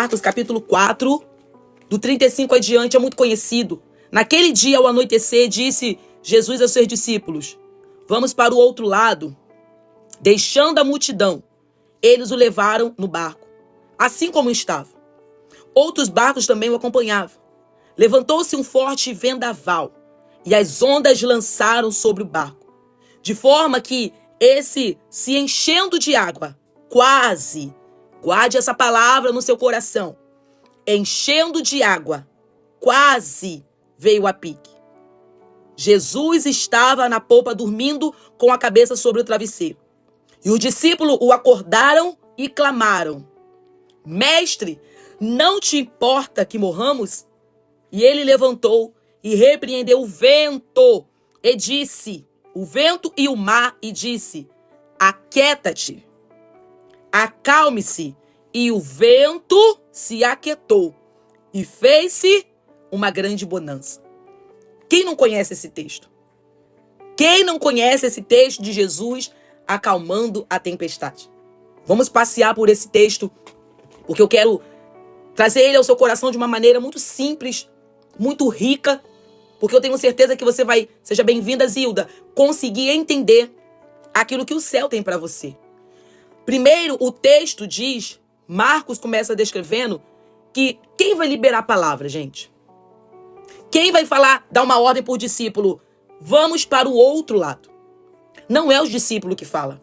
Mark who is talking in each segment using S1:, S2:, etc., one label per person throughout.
S1: Marcos capítulo 4, do 35 adiante, é muito conhecido. Naquele dia, ao anoitecer, disse Jesus aos seus discípulos: vamos para o outro lado. Deixando a multidão, eles o levaram no barco, assim como estava. Outros barcos também o acompanhavam. Levantou-se um forte vendaval, e as ondas lançaram sobre o barco, de forma que esse, se enchendo de água, quase, guarde essa palavra no seu coração, enchendo de água, quase veio a pique. Jesus estava na polpa dormindo com a cabeça sobre o travesseiro. E os discípulos o acordaram e clamaram: Mestre, não te importa que morramos? E ele levantou e repreendeu o vento e disse, o vento e o mar, e disse: aquieta-te, acalme-se. E o vento se aquietou e fez-se uma grande bonança. Quem não conhece esse texto? Quem não conhece esse texto de Jesus acalmando a tempestade? Vamos passear por esse texto, porque eu quero trazer ele ao seu coração de uma maneira muito simples, muito rica, porque eu tenho certeza que você vai, seja bem-vinda, Zilda, conseguir entender aquilo que o céu tem para você. Primeiro, o texto diz, Marcos começa descrevendo, que quem vai liberar a palavra, gente? Quem vai falar, dar uma ordem por discípulo? Vamos para o outro lado. Não é os discípulos que falam.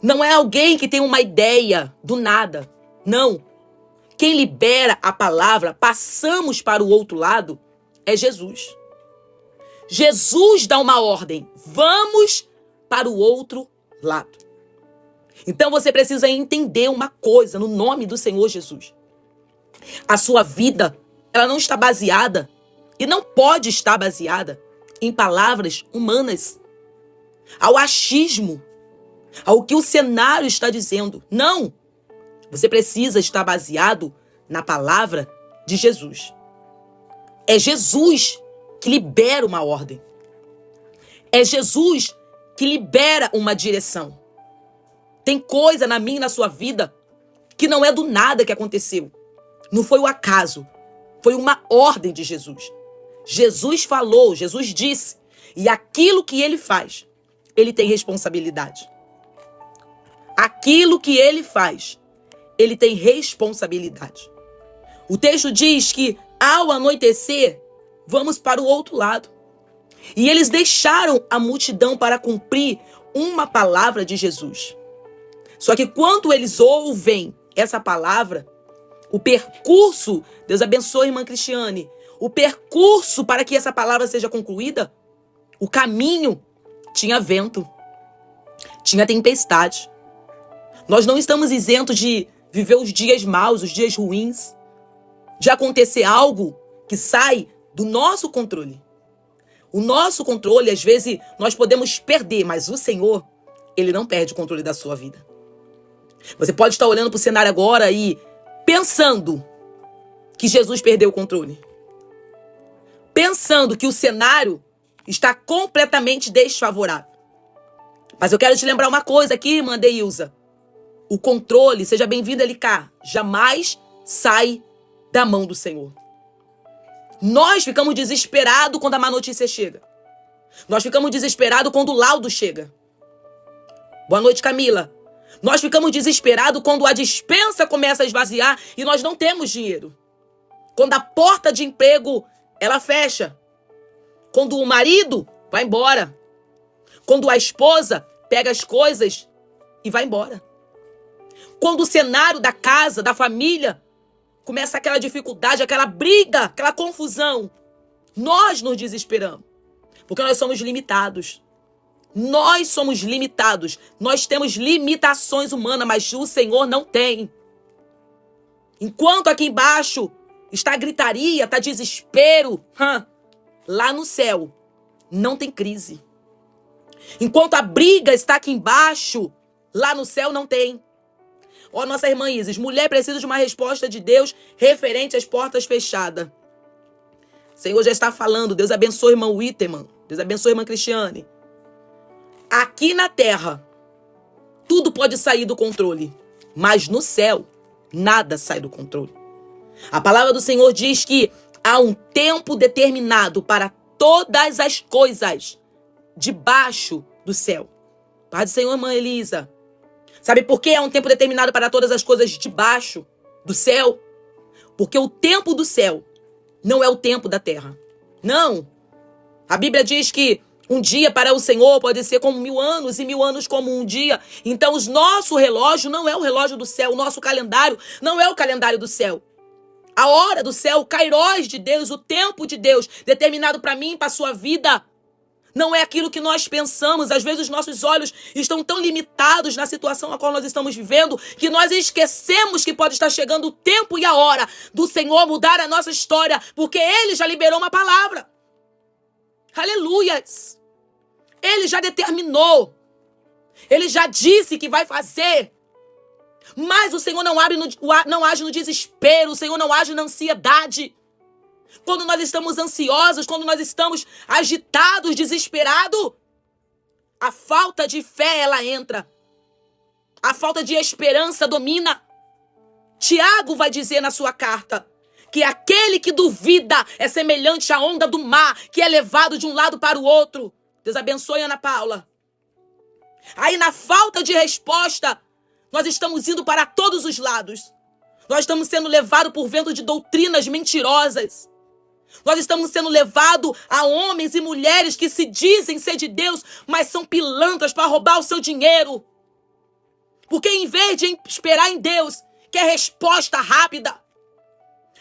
S1: Não é alguém que tem uma ideia do nada. Não. Quem libera a palavra, passamos para o outro lado, é Jesus. Jesus dá uma ordem. Vamos para o outro lado. Então você precisa entender uma coisa no nome do Senhor Jesus. A sua vida, ela não está baseada e não pode estar baseada em palavras humanas, ao achismo, ao que o cenário está dizendo. Não! Você precisa estar baseado na palavra de Jesus. É Jesus que libera uma ordem. É Jesus que libera uma direção. Tem coisa na minha e na sua vida que não é do nada que aconteceu. Não foi o acaso. Foi uma ordem de Jesus. Jesus falou, Jesus disse. E aquilo que ele faz, ele tem responsabilidade. Aquilo que ele faz, ele tem responsabilidade. O texto diz que ao anoitecer, vamos para o outro lado. E eles deixaram a multidão para cumprir uma palavra de Jesus. Só que quando eles ouvem essa palavra, o percurso, Deus abençoe, irmã Cristiane, o percurso para que essa palavra seja concluída, o caminho tinha vento, tinha tempestade. Nós não estamos isentos de viver os dias maus, os dias ruins, de acontecer algo que sai do nosso controle. O nosso controle, às vezes, nós podemos perder, mas o Senhor, ele não perde o controle da sua vida. Você pode estar olhando para o cenário agora e pensando que Jesus perdeu o controle. Pensando que o cenário está completamente desfavorável. Mas eu quero te lembrar uma coisa aqui, irmã Deilza. O controle, seja bem-vindo, LK, jamais sai da mão do Senhor. Nós ficamos desesperados quando a má notícia chega. Nós ficamos desesperados quando o laudo chega. Boa noite, Camila. Nós ficamos desesperados quando a despensa começa a esvaziar e nós não temos dinheiro. Quando a porta de emprego, ela fecha. Quando o marido vai embora. Quando a esposa pega as coisas e vai embora. Quando o cenário da casa, da família, começa aquela dificuldade, aquela briga, aquela confusão. Nós nos desesperamos. Porque nós somos limitados. Nós somos limitados. Nós temos limitações humanas, mas o Senhor não tem. Enquanto aqui embaixo está gritaria, está desespero, lá no céu não tem crise. Enquanto a briga está aqui embaixo, lá no céu não tem. Ó, nossa irmã Isis, mulher precisa de uma resposta de Deus referente às portas fechadas. O Senhor já está falando. Deus abençoe, irmã Witteman. Deus abençoe, irmã Cristiane. Aqui na terra, tudo pode sair do controle. Mas no céu, Nada sai do controle. A palavra do Senhor diz que há um tempo determinado para todas as coisas debaixo do céu. Pai do Senhor, irmã Elisa. Sabe por que há um tempo determinado para todas as coisas debaixo do céu? Porque o tempo do céu não é o tempo da terra. Não. A Bíblia diz que um dia para o Senhor pode ser como 1000 anos e 1000 anos como um dia. Então o nosso relógio não é o relógio do céu. O nosso calendário não é o calendário do céu. A hora do céu, o kairós de Deus, o tempo de Deus, determinado para mim e para a sua vida, não é aquilo que nós pensamos. Às vezes os nossos olhos estão tão limitados na situação a qual nós estamos vivendo que nós esquecemos que pode estar chegando o tempo e a hora do Senhor mudar a nossa história, porque Ele já liberou uma palavra. Aleluias! Ele já determinou. Ele já disse que vai fazer. Mas o Senhor não age no desespero. O Senhor não age na ansiedade. Quando nós estamos ansiosos, quando nós estamos agitados, desesperados, a falta de fé, ela entra. A falta de esperança domina. Tiago vai dizer na sua carta que aquele que duvida é semelhante à onda do mar, que é levado de um lado para o outro. Deus abençoe, Ana Paula. Aí, na falta de resposta, nós estamos indo para todos os lados. Nós estamos sendo levados por vento de doutrinas mentirosas. Nós estamos sendo levados a homens e mulheres que se dizem ser de Deus, mas são pilantras para roubar o seu dinheiro. Porque em vez de esperar em Deus, quer resposta rápida.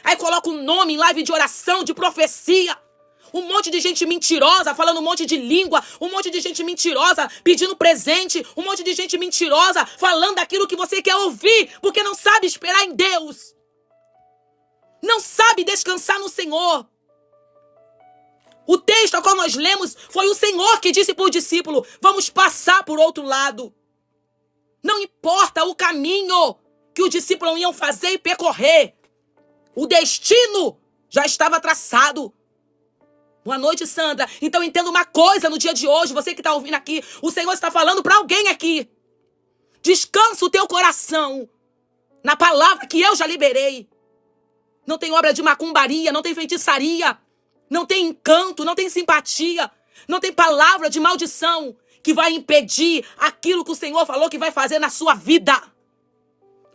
S1: Aí coloca um nome em live de oração, de profecia. Um monte de gente mentirosa, falando um monte de língua. Um monte de gente mentirosa, pedindo presente. Um monte de gente mentirosa, falando aquilo que você quer ouvir. Porque não sabe esperar em Deus. Não sabe descansar no Senhor. O texto ao qual nós lemos foi o Senhor que disse para o discípulo: vamos passar por outro lado. Não importa o caminho que os discípulos iam fazer e percorrer. O destino já estava traçado. Boa noite, Sandra. Então entenda uma coisa no dia de hoje, você que está ouvindo aqui, o Senhor está falando para alguém aqui. Descansa o teu coração na palavra que eu já liberei. Não tem obra de macumbaria, não tem feitiçaria, não tem encanto, não tem simpatia, não tem palavra de maldição que vai impedir aquilo que o Senhor falou que vai fazer na sua vida.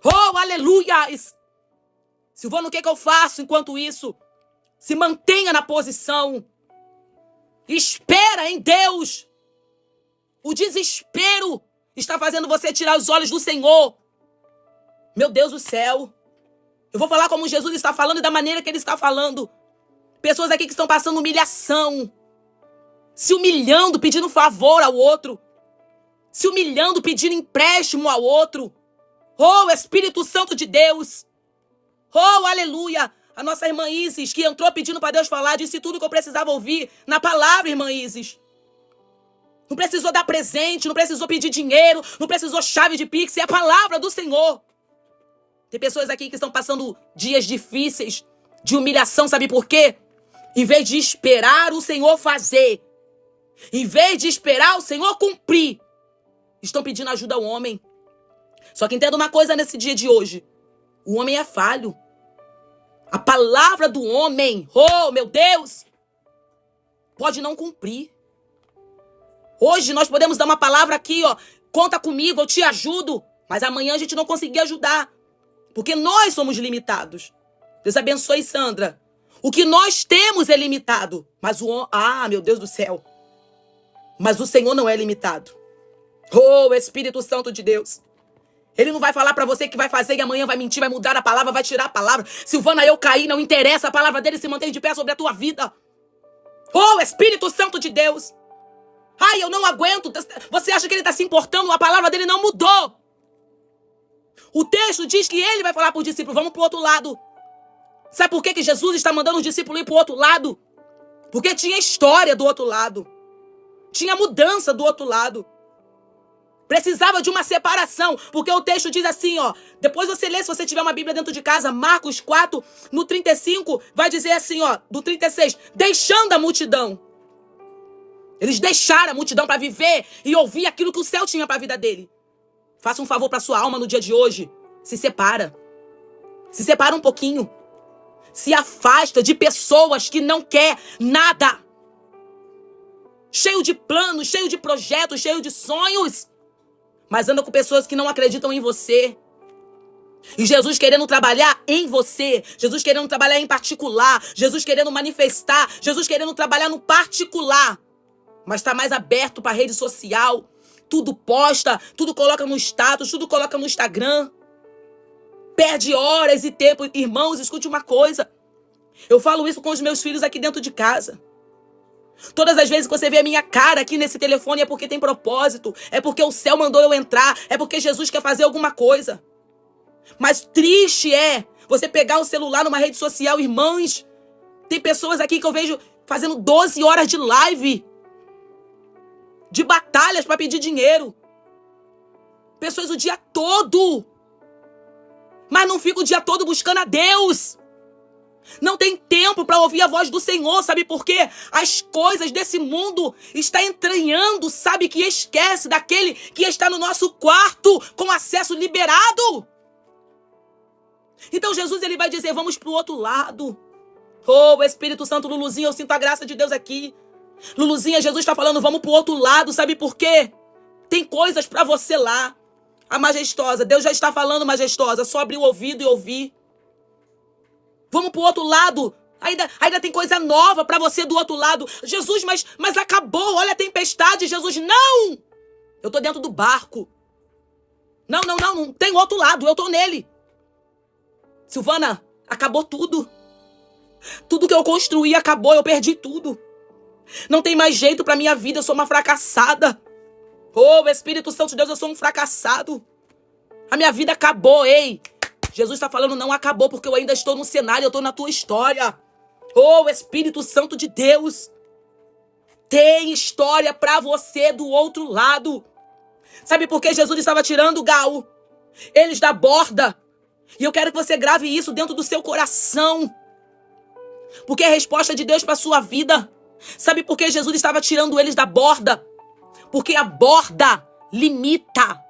S1: Oh, aleluia! Silvano, o que eu faço enquanto isso? Se mantenha na posição. Espera em Deus. O desespero está fazendo você tirar os olhos do Senhor. Meu Deus do céu. Eu vou falar como Jesus está falando e da maneira que Ele está falando. Pessoas aqui que estão passando humilhação. Se humilhando, pedindo favor ao outro. Se humilhando, pedindo empréstimo ao outro. Oh, Espírito Santo de Deus. Oh, aleluia. A nossa irmã Isis, que entrou pedindo para Deus falar, disse tudo que eu precisava ouvir na palavra, irmã Isis. Não precisou dar presente, não precisou pedir dinheiro, não precisou chave de Pix, é a palavra do Senhor. Tem pessoas aqui que estão passando dias difíceis, de humilhação, sabe por quê? Em vez de esperar o Senhor fazer, em vez de esperar o Senhor cumprir, estão pedindo ajuda ao homem. Só que entenda uma coisa nesse dia de hoje. O homem é falho. A palavra do homem, oh meu Deus, pode não cumprir. Hoje nós podemos dar uma palavra aqui, ó, conta comigo, eu te ajudo. Mas amanhã a gente não conseguir ajudar. Porque nós somos limitados. Deus abençoe, Sandra. O que nós temos é limitado. Mas meu Deus do céu. Mas o Senhor não é limitado. Oh, Espírito Santo de Deus. Ele não vai falar pra você que vai fazer e amanhã vai mentir, vai mudar a palavra, vai tirar a palavra. Silvana, eu caí, não interessa. A palavra dele se mantém de pé sobre a tua vida. Oh, Espírito Santo de Deus. Ai, eu não aguento. Você acha que ele está se importando? A palavra dele não mudou. O texto diz que ele vai falar para o discípulo, vamos para o outro lado. Sabe por que Jesus está mandando os discípulos ir para o outro lado? Porque tinha história do outro lado. Tinha mudança do outro lado. Precisava de uma separação, porque o texto diz assim, ó. Depois você lê, se você tiver uma Bíblia dentro de casa, Marcos 4, no 35, vai dizer assim, ó, do 36, deixando a multidão. Eles deixaram a multidão para viver e ouvir aquilo que o céu tinha para a vida dele. Faça um favor para sua alma no dia de hoje. Se separa. Se separa um pouquinho. Se afasta de pessoas que não quer nada. Cheio de planos, cheio de projetos, cheio de sonhos. Mas anda com pessoas que não acreditam em você. E Jesus querendo trabalhar em você. Jesus querendo trabalhar em particular. Jesus querendo manifestar. Jesus querendo trabalhar no particular. Mas está mais aberto para a rede social. Tudo posta, tudo coloca no status, tudo coloca no Instagram. Perde horas e tempo. Irmãos, escute uma coisa. Eu falo isso com os meus filhos aqui dentro de casa. Todas as vezes que você vê a minha cara aqui nesse telefone é porque tem propósito. É porque o céu mandou eu entrar. É porque Jesus quer fazer alguma coisa. Mas triste é você pegar o celular numa rede social, irmãos. Tem pessoas aqui que eu vejo fazendo 12 horas de live. De batalhas para pedir dinheiro. Pessoas o dia todo. Mas não fica o dia todo buscando a Deus. Não tem tempo para ouvir a voz do Senhor, sabe por quê? As coisas desse mundo está entranhando, sabe, que esquece daquele que está no nosso quarto com acesso liberado. Então Jesus, ele vai dizer, vamos pro outro lado. Oh, Espírito Santo, Luluzinha, eu sinto a graça de Deus aqui. Luluzinha, Jesus está falando, vamos pro outro lado, sabe por quê? Tem coisas para você lá. A majestosa, Deus já está falando, majestosa, só abrir o ouvido e ouvir. Vamos pro outro lado. Ainda tem coisa nova para você do outro lado. Jesus, mas acabou. Olha a tempestade. Jesus, não. Eu tô dentro do barco. Não tem outro lado. Eu tô nele. Silvana, acabou tudo. Tudo que eu construí acabou. Eu perdi tudo. Não tem mais jeito pra minha vida. Eu sou uma fracassada. Oh, Espírito Santo de Deus, eu sou um fracassado. A minha vida acabou, ei. Jesus está falando, não acabou, porque eu ainda estou no cenário, eu estou na tua história. Oh, Espírito Santo de Deus. Tem história para você do outro lado. Sabe por que Jesus estava tirando, Gal? Eles da borda. E eu quero que você grave isso dentro do seu coração. Porque é a resposta de Deus para a sua vida. Sabe por que Jesus estava tirando eles da borda? Porque a borda limita.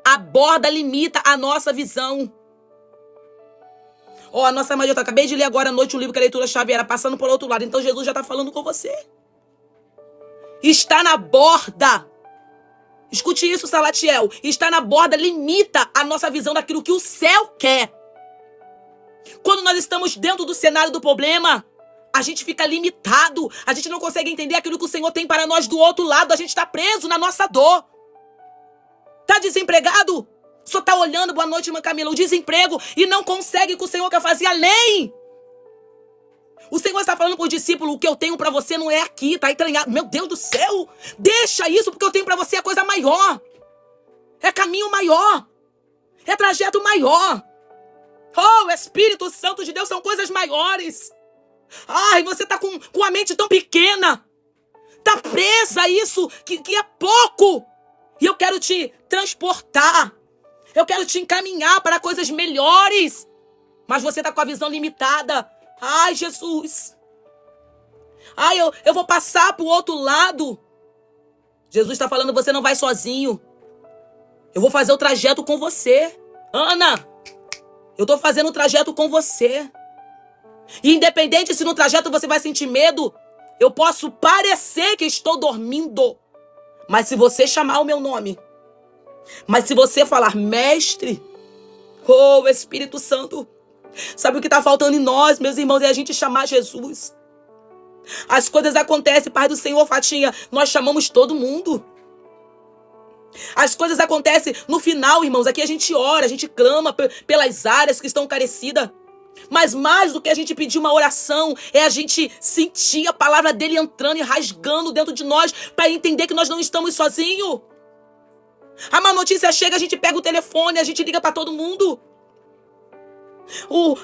S1: A borda limita a nossa visão. A nossa mãe, eu acabei de ler agora à noite o livro que a leitura-chave era Passando por Outro Lado. Então Jesus já está falando com você. Está na borda. Escute isso, Salatiel. Está na borda, limita a nossa visão daquilo que o céu quer. Quando nós estamos dentro do cenário do problema, a gente fica limitado. A gente não consegue entender aquilo que o Senhor tem para nós do outro lado. A gente está preso na nossa dor. Está desempregado? Só tá olhando, boa noite, irmã Camila, o desemprego e não consegue que o Senhor quer fazer além. O Senhor está falando pro discípulo, o que eu tenho para você não é aqui, tá entranhado. Meu Deus do céu, deixa isso, porque eu tenho para você a coisa maior. É caminho maior. É trajeto maior. Oh, Espírito Santo de Deus, são coisas maiores. Ai, você tá com a mente tão pequena. Tá presa a isso, que é pouco. E eu quero te transportar. Eu quero te encaminhar para coisas melhores. Mas você está com a visão limitada. Ai, Jesus. Ai, eu vou passar para o outro lado. Jesus está falando, você não vai sozinho. Eu vou fazer o trajeto com você. Ana, eu estou fazendo o trajeto com você. E independente se no trajeto você vai sentir medo, eu posso parecer que estou dormindo. Mas se você chamar o meu nome, mas se você falar, mestre, oh, Espírito Santo, sabe o que está faltando em nós, meus irmãos, é a gente chamar Jesus. As coisas acontecem, Pai do Senhor, Fatinha, nós chamamos todo mundo. As coisas acontecem no final, irmãos, aqui a gente ora, a gente clama pelas áreas que estão carecidas. Mas mais do que a gente pedir uma oração, é a gente sentir a palavra dele entrando e rasgando dentro de nós, para entender que nós não estamos sozinhos. A má notícia chega, a gente pega o telefone, a gente liga para todo mundo.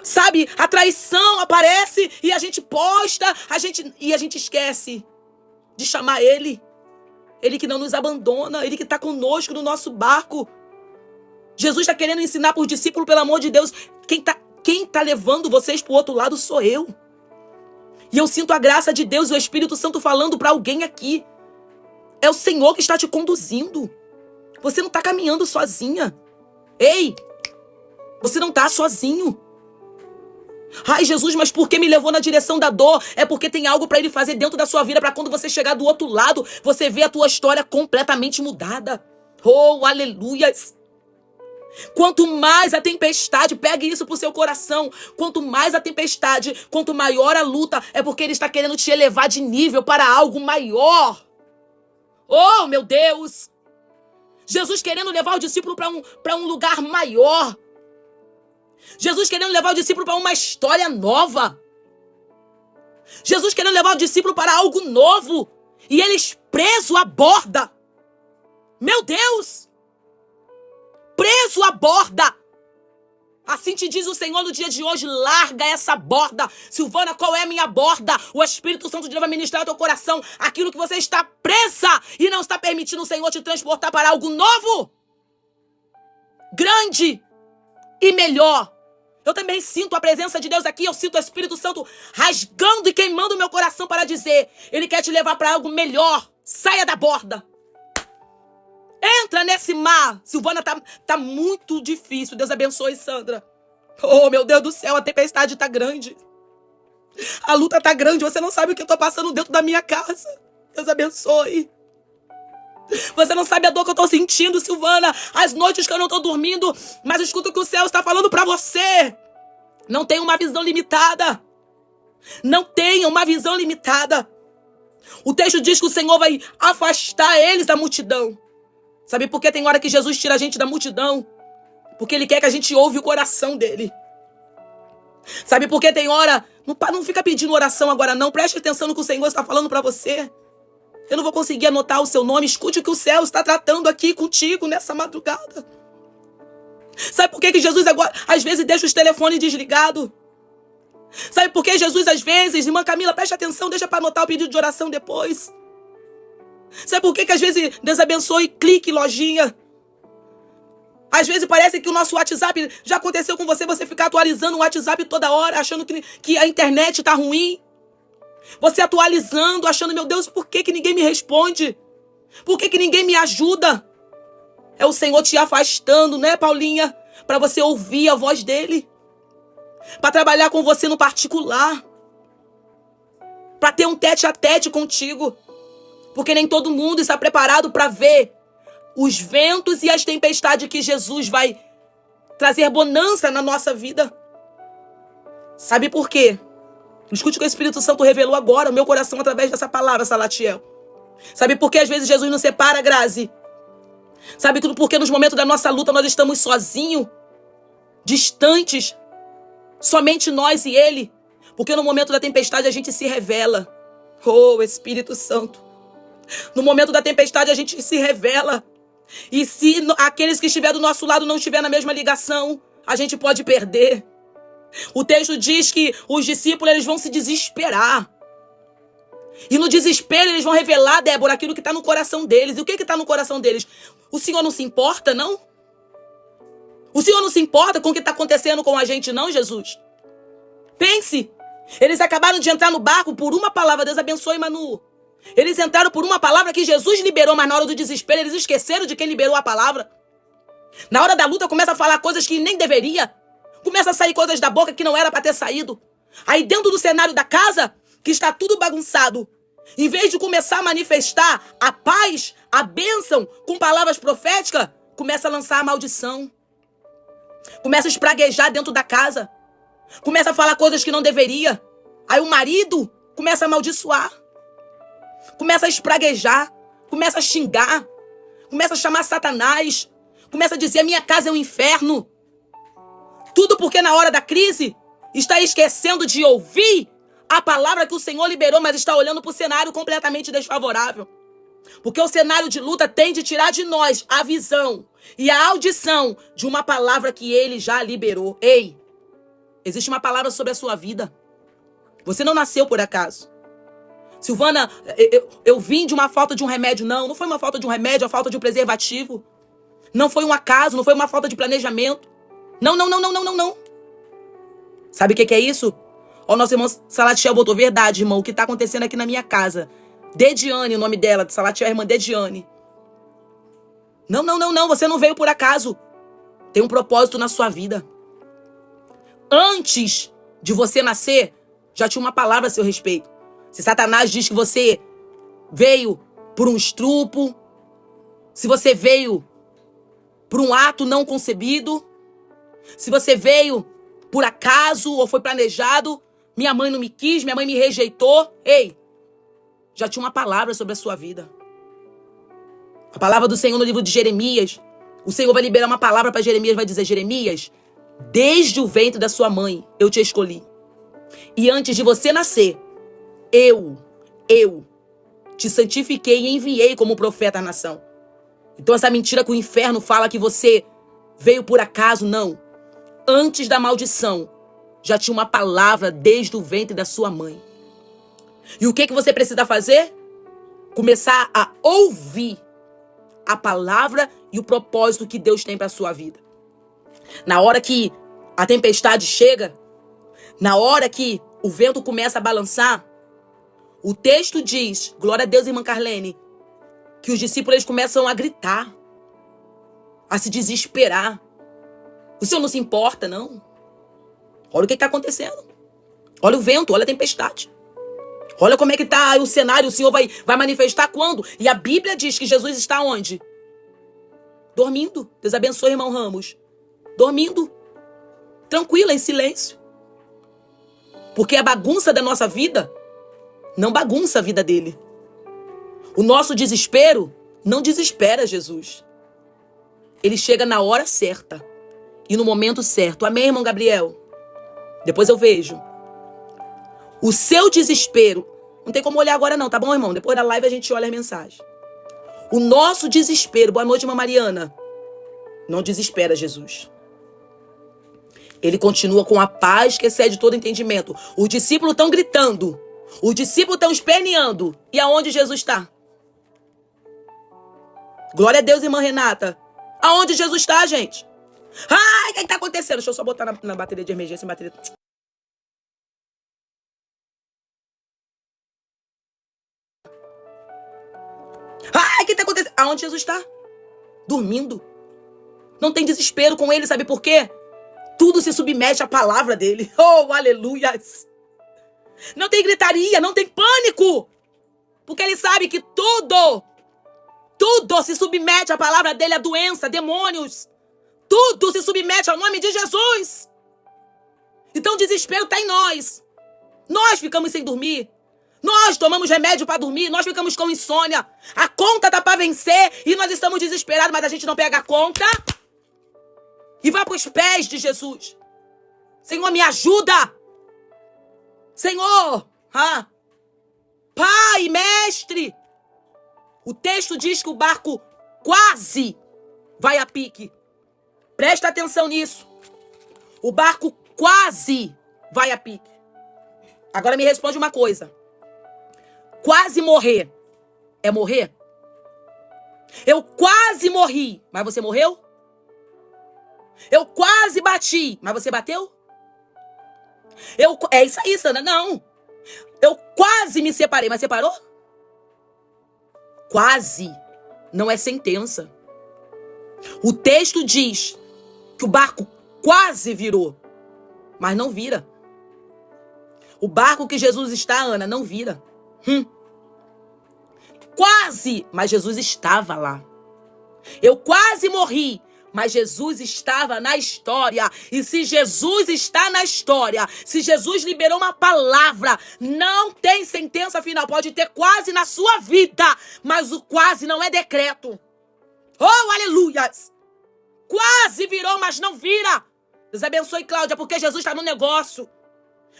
S1: Sabe, a traição aparece e a gente posta, a gente esquece de chamar ele. Ele que não nos abandona, ele que está conosco no nosso barco. Jesus está querendo ensinar para os discípulos, pelo amor de Deus, quem tá levando vocês para o outro lado sou eu. E eu sinto a graça de Deus e o Espírito Santo falando para alguém aqui. É o Senhor que está te conduzindo. Você não está caminhando sozinha. Ei, você não está sozinho. Ai, Jesus, mas por que me levou na direção da dor? É porque tem algo para ele fazer dentro da sua vida, para quando você chegar do outro lado, você ver a tua história completamente mudada. Oh, aleluias! Quanto mais a tempestade, pegue isso pro seu coração. Quanto mais a tempestade, quanto maior a luta, é porque ele está querendo te elevar de nível para algo maior. Oh, meu Deus! Jesus querendo levar o discípulo para um lugar maior. Jesus querendo levar o discípulo para uma história nova. Jesus querendo levar o discípulo para algo novo. E eles presos à borda. Meu Deus! Preso à borda. Assim te diz o Senhor no dia de hoje, larga essa borda. Silvana, qual é a minha borda? O Espírito Santo de Deus vai ministrar ao teu coração aquilo que você está presa e não está permitindo o Senhor te transportar para algo novo, grande e melhor. Eu também sinto a presença de Deus aqui, eu sinto o Espírito Santo rasgando e queimando o meu coração para dizer, ele quer te levar para algo melhor. Saia da borda. Entra nesse mar. Silvana, tá muito difícil. Deus abençoe, Sandra. Oh, meu Deus do céu, a tempestade tá grande. A luta tá grande. Você não sabe o que eu tô passando dentro da minha casa. Deus abençoe. Você não sabe a dor que eu tô sentindo, Silvana. As noites que eu não tô dormindo. Mas escuta o que o céu está falando pra você. Não tenha uma visão limitada. Não tenha uma visão limitada. O texto diz que o Senhor vai afastar eles da multidão. Sabe por que tem hora que Jesus tira a gente da multidão? Porque ele quer que a gente ouve o coração dele. Sabe por que tem hora... Não fica pedindo oração agora não. Preste atenção no que o Senhor está falando para você. Eu não vou conseguir anotar o seu nome. Escute o que o céu está tratando aqui contigo nessa madrugada. Sabe por que Jesus agora, às vezes, deixa os telefones desligados? Sabe por que Jesus, às vezes... Irmã Camila, preste atenção. Deixa para anotar o pedido de oração depois. Sabe por que às vezes Deus abençoe, clique, lojinha? Às vezes parece que o nosso WhatsApp, já aconteceu com você, você ficar atualizando o WhatsApp toda hora, achando que a internet tá ruim. Você atualizando, achando, meu Deus, por que ninguém me responde? Por que ninguém me ajuda? É o Senhor te afastando, né, Paulinha? Para você ouvir a voz dele. Para trabalhar com você no particular. Para ter um tete a tete contigo. Porque nem todo mundo está preparado para ver os ventos e as tempestades que Jesus vai trazer bonança na nossa vida. Sabe por quê? Escute o que o Espírito Santo revelou agora no meu coração através dessa palavra, Salatiel. Sabe por que às vezes Jesus nos separa, Grazi? Sabe por que nos momentos da nossa luta nós estamos sozinhos, distantes, somente nós e Ele? Porque no momento da tempestade a gente se revela. Oh, Espírito Santo. No momento da tempestade a gente se revela. E se aqueles que estiverem do nosso lado não estiverem na mesma ligação, a gente pode perder. O texto diz que os discípulos eles vão se desesperar. E no desespero eles vão revelar, Débora, aquilo que está no coração deles. E o que está no coração deles? O Senhor não se importa, não? O Senhor não se importa com o que está acontecendo com a gente, não, Jesus? Pense. Eles acabaram de entrar no barco por uma palavra. Deus abençoe, Manu. Eles entraram por uma palavra que Jesus liberou, mas na hora do desespero eles esqueceram de quem liberou a palavra. Na hora da luta começa a falar coisas que nem deveria. Começa a sair coisas da boca que não era para ter saído. Aí dentro do cenário da casa, que está tudo bagunçado, em vez de começar a manifestar a paz, a bênção com palavras proféticas, começa a lançar a maldição. Começa a espraguejar dentro da casa. Começa a falar coisas que não deveria. Aí o marido começa a amaldiçoar. Começa a espraguejar, começa a xingar, começa a chamar Satanás, começa a dizer a minha casa é um inferno. Tudo porque na hora da crise está esquecendo de ouvir a palavra que o Senhor liberou, mas está olhando para o cenário completamente desfavorável. Porque o cenário de luta tem de tirar de nós a visão e a audição de uma palavra que Ele já liberou. Ei, existe uma palavra sobre a sua vida. Você não nasceu por acaso. Silvana, eu vim de uma falta de um remédio. Não foi uma falta de um remédio, a falta de um preservativo. Não foi um acaso, não foi uma falta de planejamento. Não. Sabe o que é isso? Ó, nosso irmão Salatiel botou verdade, irmão. O que está acontecendo aqui na minha casa. Dediane, o nome dela. Salatiel é a irmã Dediane. Não. Você não veio por acaso. Tem um propósito na sua vida. Antes de você nascer, já tinha uma palavra a seu respeito. Se Satanás diz que você veio por um estrupo, se você veio por um ato não concebido, se você veio por acaso ou foi planejado, minha mãe não me quis, minha mãe me rejeitou, ei, já tinha uma palavra sobre a sua vida. A palavra do Senhor no livro de Jeremias, o Senhor vai liberar uma palavra para Jeremias, vai dizer: Jeremias, desde o ventre da sua mãe eu te escolhi. E antes de você nascer, eu te santifiquei e enviei como profeta à nação. Então essa mentira que o inferno fala que você veio por acaso, não. Antes da maldição, já tinha uma palavra desde o ventre da sua mãe. E o que você precisa fazer? Começar a ouvir a palavra e o propósito que Deus tem para a sua vida. Na hora que a tempestade chega, na hora que o vento começa a balançar, o texto diz, glória a Deus, irmã Carlene, que os discípulos eles começam a gritar, a se desesperar. O Senhor não se importa, não. Olha o que está acontecendo. Olha o vento, olha a tempestade. Olha como é que está o cenário. O Senhor vai manifestar quando? E a Bíblia diz que Jesus está onde? Dormindo. Deus abençoe, irmão Ramos. Dormindo. Tranquila, em silêncio. Porque a bagunça da nossa vida não bagunça a vida dele. O nosso desespero não desespera Jesus. Ele chega na hora certa e no momento certo. Amém, irmão Gabriel? Depois eu vejo. O seu desespero, não tem como olhar agora não, tá bom, irmão? Depois da live a gente olha as mensagens. O nosso desespero, boa noite, irmã Mariana, não desespera Jesus. Ele continua com a paz que excede todo entendimento. Os discípulos estão gritando. Os discípulos estão esperneando. E aonde Jesus está? Glória a Deus, irmã Renata. Aonde Jesus está, gente? Ai, o que está acontecendo? Deixa eu só botar na bateria de emergência. Ai, o que está acontecendo? Aonde Jesus está? Dormindo. Não tem desespero com ele, sabe por quê? Tudo se submete à palavra dele. Oh, aleluias. Não tem gritaria, não tem pânico. Porque ele sabe que tudo se submete à palavra dele, a doença, demônios. Tudo se submete ao nome de Jesus. Então o desespero está em nós. Nós ficamos sem dormir. Nós tomamos remédio para dormir. Nós ficamos com insônia. A conta tá para vencer e nós estamos desesperados, mas a gente não pega a conta e vai para os pés de Jesus. Senhor, me ajuda. Senhor, Pai, mestre. O texto diz que o barco quase vai a pique. Presta atenção nisso. O barco quase vai a pique. Agora me responde uma coisa. Quase morrer é morrer? Eu quase morri, mas você morreu? Eu quase bati, mas você bateu? É isso aí, Sandra. Não. Eu quase me separei, mas separou? Quase não é sentença. O texto diz que o barco quase virou, mas não vira. O barco que Jesus está, Ana, não vira. Quase, mas Jesus estava lá. Eu quase morri, mas Jesus estava na história. E se Jesus está na história, se Jesus liberou uma palavra, não tem sentença final. Pode ter quase na sua vida, mas o quase não é decreto. Oh, aleluias! Quase virou, mas não vira. Deus abençoe, Cláudia, porque Jesus está no negócio.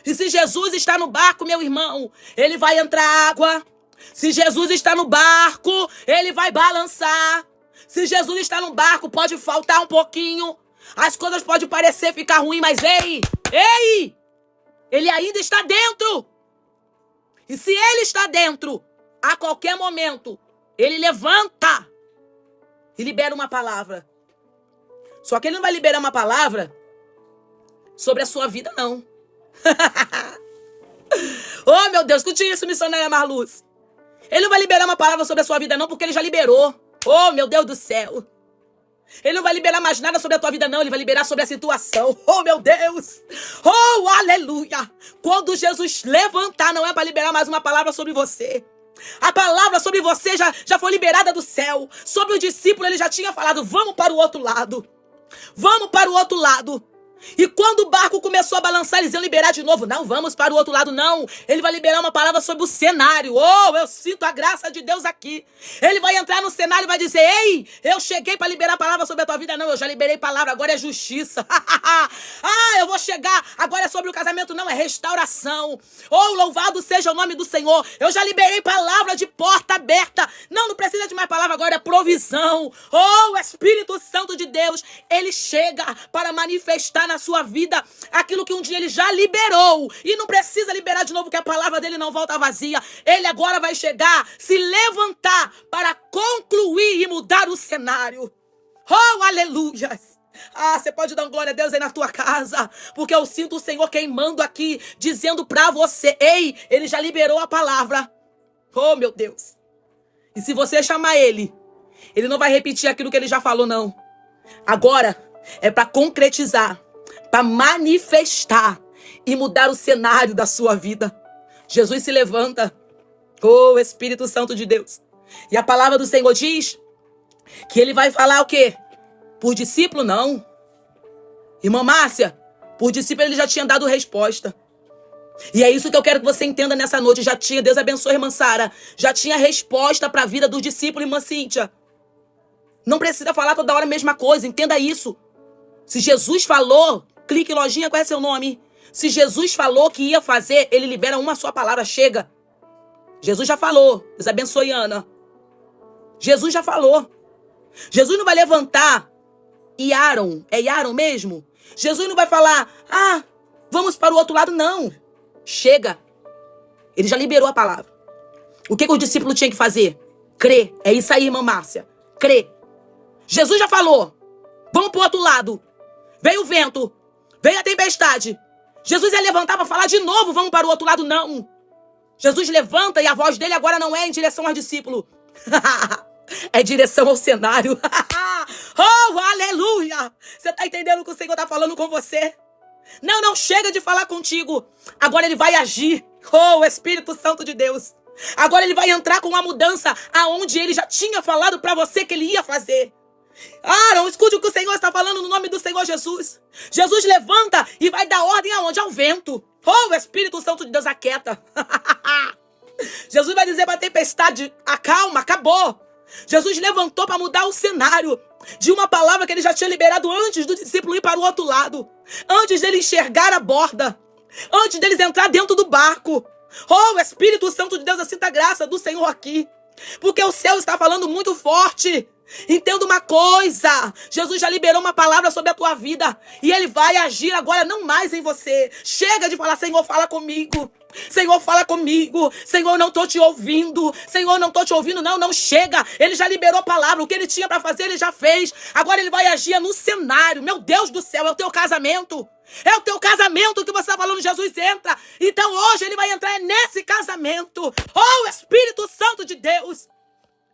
S1: E se Jesus está no barco, meu irmão, ele vai entrar água. Se Jesus está no barco, ele vai balançar. Se Jesus está no barco, pode faltar um pouquinho. As coisas podem parecer ficar ruim, mas ei! Ele ainda está dentro. E se ele está dentro, a qualquer momento, ele levanta e libera uma palavra. Só que ele não vai liberar uma palavra sobre a sua vida, não. Oh, meu Deus, escute isso, missionária Marluz. Ele não vai liberar uma palavra sobre a sua vida, não, porque ele já liberou. Oh, meu Deus do céu. Ele não vai liberar mais nada sobre a tua vida, não. Ele vai liberar sobre a situação. Oh, meu Deus. Oh, aleluia. Quando Jesus levantar, não é para liberar mais uma palavra sobre você. A palavra sobre você já foi liberada do céu. Sobre o discípulo, ele já tinha falado, vamos para o outro lado. Vamos para o outro lado. E quando o barco começou a balançar, eles iam liberar de novo. Não, vamos para o outro lado, não. Ele vai liberar uma palavra sobre o cenário. Oh, eu sinto a graça de Deus aqui. Ele vai entrar no cenário e vai dizer, ei, eu cheguei para liberar a palavra sobre a tua vida. Não, eu já liberei palavra, agora é justiça. Eu vou chegar, agora é sobre o casamento. Não, é restauração. Oh, louvado seja o nome do Senhor. Eu já liberei palavra de porta aberta. Não precisa de mais palavra, agora é provisão. Oh, o Espírito Santo de Deus, ele chega para manifestar na sua vida aquilo que um dia ele já liberou. E não precisa liberar de novo, porque a palavra dele não volta vazia. Ele agora vai chegar, se levantar para concluir e mudar o cenário. Oh, aleluia! Você pode dar glória a Deus aí na tua casa, porque eu sinto o Senhor queimando aqui, dizendo pra você, ei, ele já liberou a palavra. Oh, meu Deus. E se você chamar ele não vai repetir aquilo que ele já falou, não. Agora é para concretizar, para manifestar e mudar o cenário da sua vida. Jesus se levanta. Oh, Espírito Santo de Deus. E a palavra do Senhor diz que ele vai falar o quê? Por discípulo, não. Irmã Márcia, por discípulo ele já tinha dado resposta. E é isso que eu quero que você entenda nessa noite. Já tinha, Deus abençoe, irmã Sara. Já tinha resposta para a vida dos discípulos, irmã Cíntia. Não precisa falar toda hora a mesma coisa, entenda isso. Se Jesus falou, clique lojinha, qual é seu nome? Se Jesus falou que ia fazer, ele libera uma só palavra, chega. Jesus já falou, Deus abençoe, Ana. Jesus já falou. Jesus não vai levantar Iaron, é Iaron mesmo? Jesus não vai falar, vamos para o outro lado, não. Chega. Ele já liberou a palavra. O que o discípulo tinha que fazer? Crer. É isso aí, irmã Márcia. Crer. Jesus já falou. Vamos para o outro lado. Veio o vento. Veio a tempestade. Jesus ia levantar para falar de novo, vamos para o outro lado, não. Jesus levanta e a voz dele agora não é em direção aos discípulos. É em direção ao cenário. Oh, aleluia! Você está entendendo o que o Senhor está falando com você? Não chega de falar contigo. Agora ele vai agir. Oh, Espírito Santo de Deus. Agora ele vai entrar com uma mudança aonde ele já tinha falado para você que ele ia fazer. Não escute o que o Senhor está falando no nome do Senhor Jesus. Jesus levanta e vai dar ordem aonde? Ao vento. Oh, o Espírito Santo de Deus aquieta. Jesus vai dizer para a tempestade, acalma, acabou. Jesus levantou para mudar o cenário de uma palavra que ele já tinha liberado antes do discípulo ir para o outro lado. Antes dele enxergar a borda. Antes deles entrar dentro do barco. Oh, o Espírito Santo de Deus, a santa graça do Senhor aqui. Porque o céu está falando muito forte. Entenda uma coisa, Jesus já liberou uma palavra sobre a tua vida e ele vai agir agora não mais em você. Chega de falar, Senhor, fala comigo. Senhor, fala comigo. Senhor, não tô te ouvindo. Senhor, não tô te ouvindo. Não, chega. Ele já liberou a palavra. O que ele tinha para fazer, ele já fez. Agora ele vai agir no cenário. Meu Deus do céu, é o teu casamento. É o teu casamento que você está falando, Jesus entra. Então hoje ele vai entrar nesse casamento. Oh, Espírito Santo de Deus.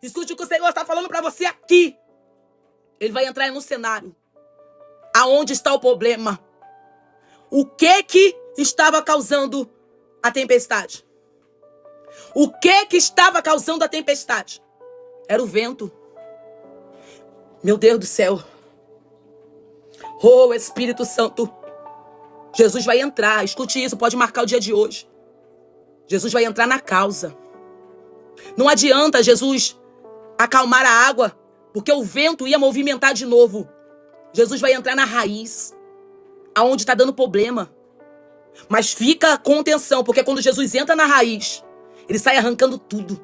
S1: Escute o que o Senhor está falando para você aqui. Ele vai entrar no cenário. Aonde está o problema? O que estava causando a tempestade? O que estava causando a tempestade? Era o vento. Meu Deus do céu. Oh, Espírito Santo. Jesus vai entrar. Escute isso, pode marcar o dia de hoje. Jesus vai entrar na causa. Não adianta Jesus acalmar a água, porque o vento ia movimentar de novo. Jesus vai entrar na raiz, aonde está dando problema. Mas fica com atenção, porque quando Jesus entra na raiz, ele sai arrancando tudo.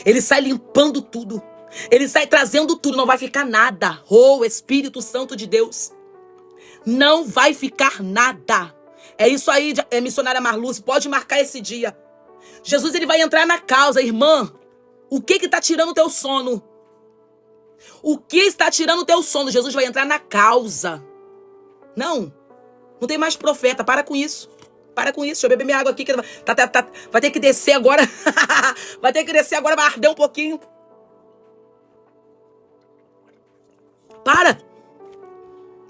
S1: Ele sai limpando tudo. Ele sai trazendo tudo, não vai ficar nada. Oh, Espírito Santo de Deus. Não vai ficar nada. É isso aí, missionária Marluce, pode marcar esse dia. Jesus, ele vai entrar na causa, irmã. O que está tirando o teu sono? O que está tirando o teu sono? Jesus vai entrar na causa. Não tem mais profeta, para com isso. Para com isso, deixa eu beber minha água aqui, que vai ter que descer agora. Vai ter que descer agora, vai arder um pouquinho.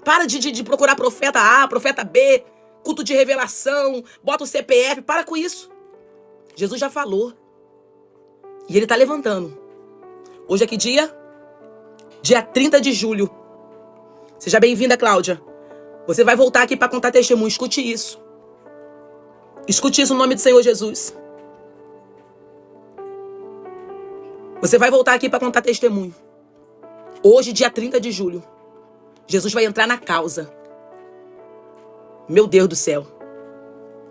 S1: Para de procurar profeta A, profeta B, culto de revelação, bota o CPF. Para com isso. Jesus já falou. E ele tá levantando. Hoje é que dia? Dia 30 de julho. Seja bem-vinda, Cláudia. Você vai voltar aqui para contar testemunho. Escute isso. Escute isso no nome do Senhor Jesus. Você vai voltar aqui para contar testemunho. Hoje, dia 30 de julho. Jesus vai entrar na causa. Meu Deus do céu.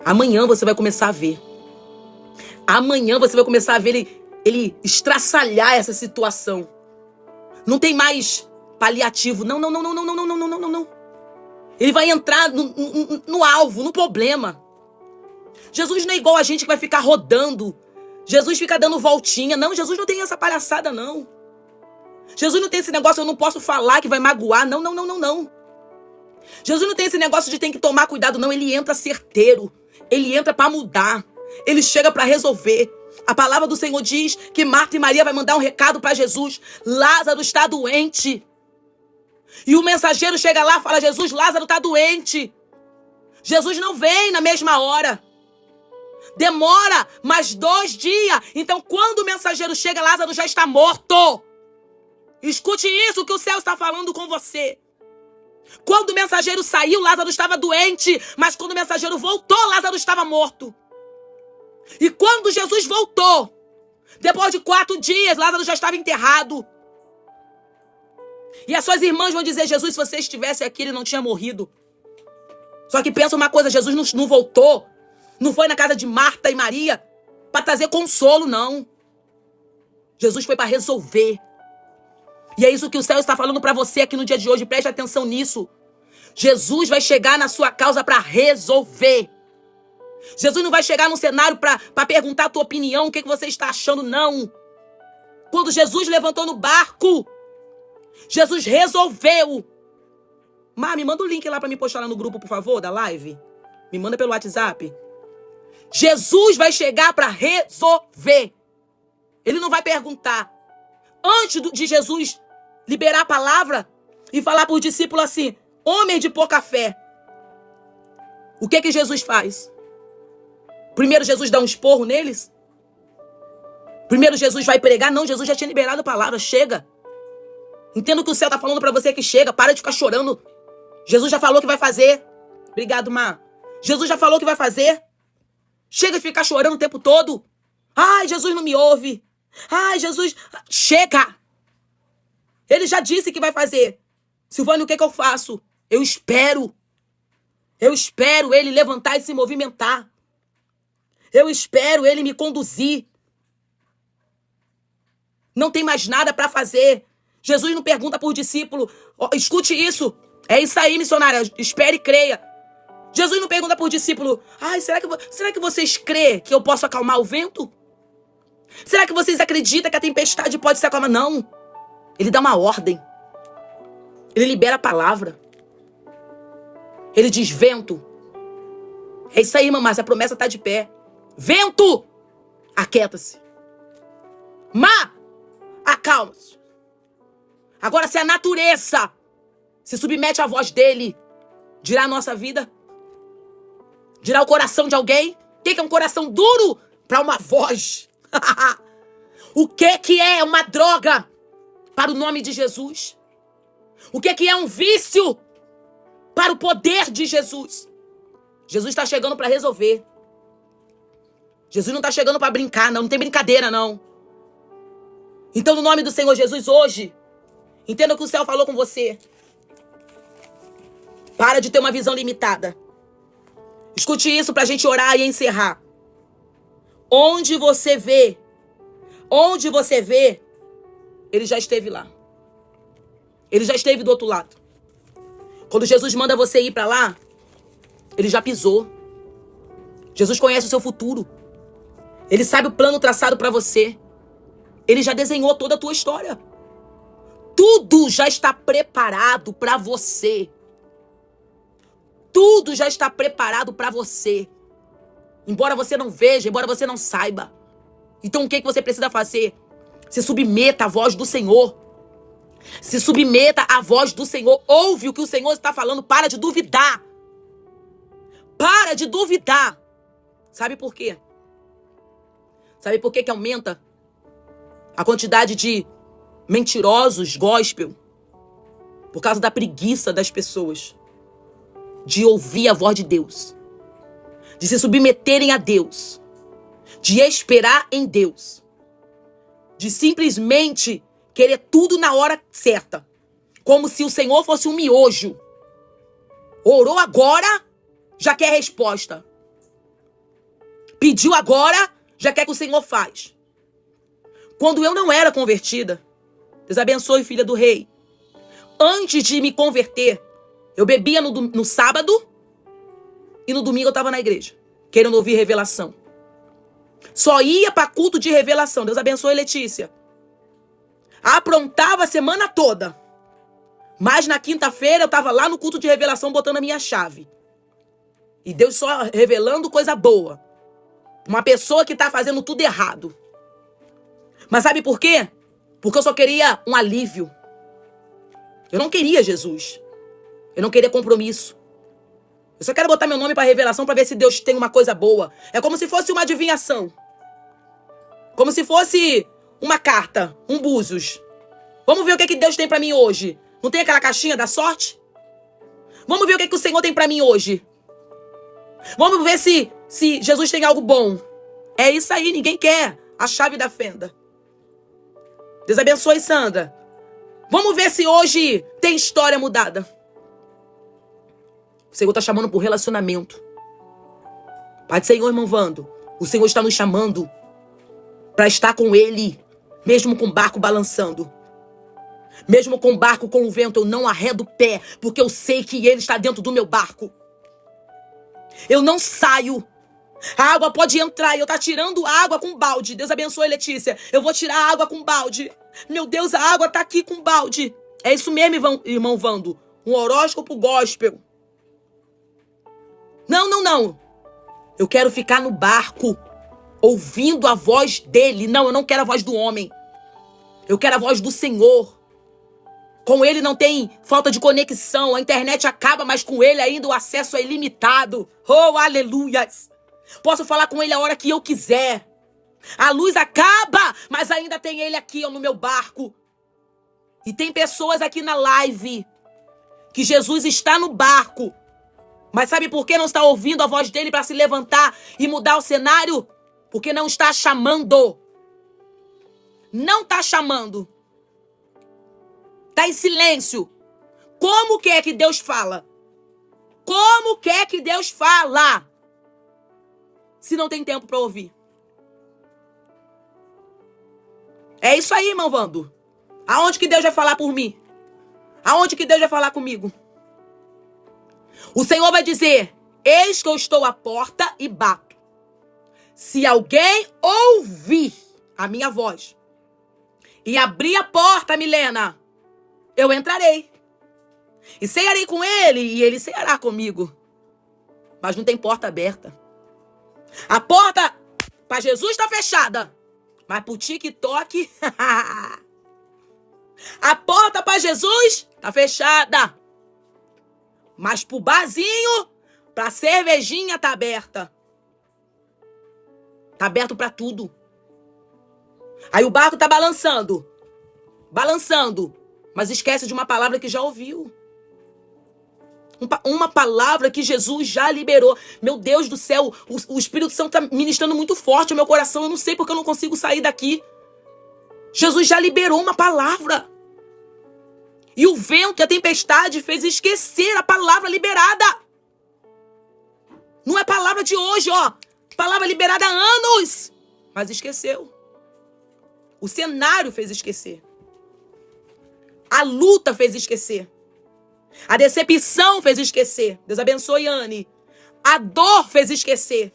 S1: Amanhã você vai começar a ver. Amanhã você vai começar a ver ele estraçalhar essa situação. Não tem mais paliativo. Não. Ele vai entrar no alvo, no problema. Jesus não é igual a gente que vai ficar rodando. Jesus fica dando voltinha. Não, Jesus não tem essa palhaçada, não. Jesus não tem esse negócio, eu não posso falar que vai magoar. Não. Jesus não tem esse negócio de tem que tomar cuidado, não. Ele entra certeiro. Ele entra para mudar. Ele chega para resolver. A palavra do Senhor diz que Marta e Maria vai mandar um recado para Jesus. Lázaro está doente. E o mensageiro chega lá e fala, Jesus, Lázaro está doente. Jesus não vem na mesma hora. Demora mais 2 dias. Então, quando o mensageiro chega, Lázaro já está morto. Escute isso que o céu está falando com você. Quando o mensageiro saiu, Lázaro estava doente. Mas quando o mensageiro voltou, Lázaro estava morto. E quando Jesus voltou, depois de 4 dias, Lázaro já estava enterrado. E as suas irmãs vão dizer, Jesus, se você estivesse aqui, ele não tinha morrido. Só que pensa uma coisa, Jesus não voltou. Não foi na casa de Marta e Maria para trazer consolo, não. Jesus foi para resolver. E é isso que o céu está falando para você aqui no dia de hoje. Preste atenção nisso. Jesus vai chegar na sua causa para resolver. Jesus não vai chegar no cenário para perguntar a tua opinião, o que você está achando, não. Quando Jesus levantou no barco, Jesus resolveu. Me manda o link lá para me postar lá no grupo, por favor, da live. Me manda pelo WhatsApp. Jesus vai chegar para resolver. Ele não vai perguntar. Antes de Jesus liberar a palavra e falar para os discípulos assim, homem de pouca fé. O que Jesus faz? Primeiro Jesus dá um esporro neles? Primeiro Jesus vai pregar? Não, Jesus já tinha liberado a palavra. Chega. Entenda o que o céu está falando para você que chega. Para de ficar chorando. Jesus já falou que vai fazer. Obrigado, Má. Jesus já falou que vai fazer. Chega de ficar chorando o tempo todo. Ai, Jesus não me ouve. Ai, Jesus... Chega! Ele já disse que vai fazer. Silvânia, o que eu faço? Eu espero. Eu espero ele levantar e se movimentar. Eu espero ele me conduzir. Não tem mais nada para fazer. Jesus não pergunta por discípulo. Oh, escute isso. É isso aí, missionária. Espere e creia. Jesus não pergunta por discípulo. Ai, será que vocês crêem que eu posso acalmar o vento? Será que vocês acreditam que a tempestade pode se acalmar? Não. Ele dá uma ordem. Ele libera a palavra. Ele diz, vento. É isso aí, mamãe. A promessa está de pé. Vento, aquieta-se. Mar, acalma-se. Agora, se a natureza se submete à voz dele, dirá a nossa vida? Dirá o coração de alguém? O que é um coração duro para uma voz? O que é uma droga para o nome de Jesus? O que é um vício para o poder de Jesus? Jesus está chegando para resolver. Jesus não está chegando para brincar, não. Não tem brincadeira, não. Então, no nome do Senhor Jesus, hoje, entenda o que o céu falou com você. Para de ter uma visão limitada. Escute isso para a gente orar e encerrar. Onde você vê, ele já esteve lá. Ele já esteve do outro lado. Quando Jesus manda você ir para lá, ele já pisou. Jesus conhece o seu futuro. Ele sabe o plano traçado para você. Ele já desenhou toda a tua história. Tudo já está preparado para você. Tudo já está preparado para você. Embora você não veja, embora você não saiba. Então o que você precisa fazer? Se submeta à voz do Senhor. Se submeta à voz do Senhor. Ouve o que o Senhor está falando. Para de duvidar. Para de duvidar. Sabe por quê? Sabe por que que aumenta a quantidade de mentirosos gospel? Por causa da preguiça das pessoas de ouvir a voz de Deus, de se submeterem a Deus, de esperar em Deus, de simplesmente querer tudo na hora certa, como se o Senhor fosse um miojo. Orou agora, já quer resposta. Pediu agora, já quer que o Senhor faz. Quando eu não era convertida, Deus abençoe, filha do rei, antes de me converter, eu bebia no sábado e no domingo eu estava na igreja, querendo ouvir revelação. Só ia para culto de revelação. Deus abençoe, Letícia. Aprontava a semana toda. Mas na quinta-feira eu estava lá no culto de revelação botando a minha chave. E Deus só revelando coisa boa. Uma pessoa que está fazendo tudo errado. Mas sabe por quê? Porque eu só queria um alívio. Eu não queria Jesus. Eu não queria compromisso. Eu só quero botar meu nome para revelação para ver se Deus tem uma coisa boa. É como se fosse uma adivinhação. Como se fosse uma carta, um búzios. Vamos ver o que é que Deus tem para mim hoje. Não tem aquela caixinha da sorte? Vamos ver o que é que o Senhor tem para mim hoje. Vamos ver se Jesus tem algo bom. É isso aí, ninguém quer a chave da fenda. Deus abençoe, Sandra. Vamos ver se hoje tem história mudada. O Senhor está chamando por relacionamento. Pai do Senhor, irmão Vando, o Senhor está nos chamando para estar com Ele, mesmo com o barco balançando. Mesmo com o barco com o vento, eu não arredo o pé, porque eu sei que Ele está dentro do meu barco. Eu não saio. A água pode entrar e eu estou tirando água com balde. Deus abençoe, Letícia. Eu vou tirar água com balde. Meu Deus, a água está aqui com balde. É isso mesmo, irmão Vando. Um horóscopo gospel. Não. Eu quero ficar no barco, ouvindo a voz dele. Não, eu não quero a voz do homem. Eu quero a voz do Senhor. Com ele não tem falta de conexão. A internet acaba, mas com ele ainda o acesso é ilimitado. Oh, aleluias. Posso falar com ele a hora que eu quiser. A luz acaba, mas ainda tem ele aqui no meu barco. E tem pessoas aqui na live que Jesus está no barco. Mas sabe por que não está ouvindo a voz dele para se levantar e mudar o cenário? Porque não está chamando. Não está chamando. Está em silêncio. Como que é que Deus fala? Como que é que Deus fala? Se não tem tempo para ouvir. É isso aí, irmão Vando. Aonde que Deus vai falar por mim? Aonde que Deus vai falar comigo? O Senhor vai dizer: eis que eu estou à porta e bato. Se alguém ouvir a minha voz e abrir a porta, Milena, eu entrarei. E cearei com ele e ele ceará comigo. Mas não tem porta aberta. A porta para Jesus está fechada. Mas pro TikTok... A porta para Jesus está fechada. Mas pro barzinho, pra cervejinha tá aberta. Tá aberto pra tudo. Aí o barco tá balançando. Balançando. Mas esquece de uma palavra que já ouviu. Uma palavra que Jesus já liberou. Meu Deus do céu, o Espírito Santo tá ministrando muito forte ao meu coração. Eu não sei porque eu não consigo sair daqui. Jesus já liberou uma palavra. E o vento e a tempestade fez esquecer a palavra liberada. Não é palavra de hoje, ó. Palavra liberada há anos. Mas esqueceu. O cenário fez esquecer. A luta fez esquecer. A decepção fez esquecer. Deus abençoe, Anne. A dor fez esquecer.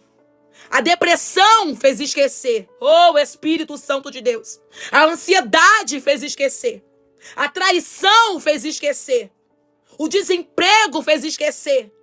S1: A depressão fez esquecer. Oh, Espírito Santo de Deus. A ansiedade fez esquecer. A traição fez esquecer. O desemprego fez esquecer.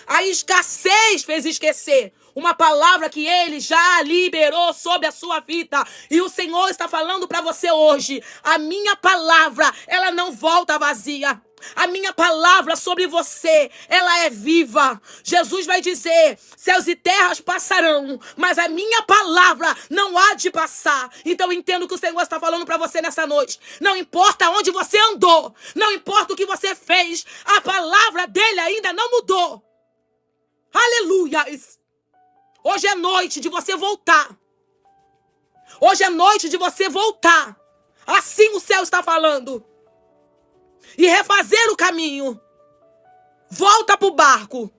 S1: A escassez fez esquecer. Uma palavra que Ele já liberou sobre a sua vida. E o Senhor está falando para você hoje. A minha palavra, ela não volta vazia. A minha palavra sobre você, ela é viva. Jesus vai dizer, céus e terras passarão, mas a minha palavra não há de passar. Então eu entendo que o Senhor está falando para você nessa noite. Não importa onde você andou, não importa o que você fez, a palavra dele ainda não mudou. Aleluia! Hoje é noite de você voltar. Hoje é noite de você voltar. Assim o céu está falando. E refazer o caminho. Volta para o barco.